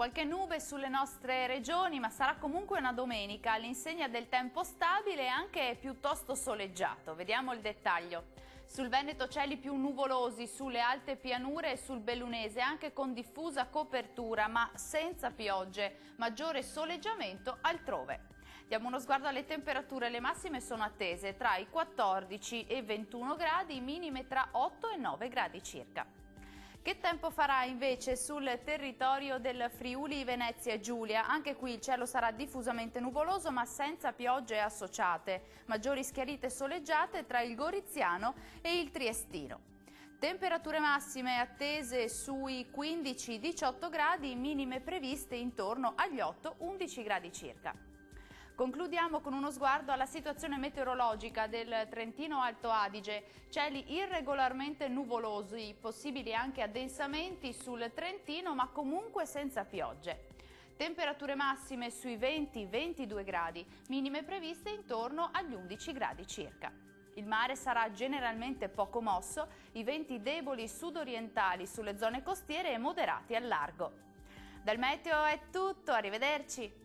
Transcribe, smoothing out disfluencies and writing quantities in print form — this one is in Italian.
qualche nube sulle nostre regioni, ma sarà comunque una domenica all'insegna del tempo stabile e anche piuttosto soleggiato. Vediamo il dettaglio. Sul Veneto cieli più nuvolosi, sulle alte pianure e sul Bellunese, anche con diffusa copertura, ma senza piogge, maggiore soleggiamento altrove. Diamo uno sguardo alle temperature, le massime sono attese tra i 14 e 21 gradi, minime tra 8 e 9 gradi circa. Che tempo farà invece sul territorio del Friuli Venezia Giulia? Anche qui il cielo sarà diffusamente nuvoloso ma senza piogge associate, maggiori schiarite soleggiate tra il Goriziano e il Triestino. Temperature massime attese sui 15-18 gradi, minime previste intorno agli 8-11 gradi circa. Concludiamo con uno sguardo alla situazione meteorologica del Trentino Alto Adige. Cieli irregolarmente nuvolosi, possibili anche addensamenti sul Trentino, ma comunque senza piogge. Temperature massime sui 20-22 gradi, minime previste intorno agli 11 gradi circa. Il mare sarà generalmente poco mosso, i venti deboli sudorientali sulle zone costiere e moderati al largo. Dal meteo è tutto, arrivederci!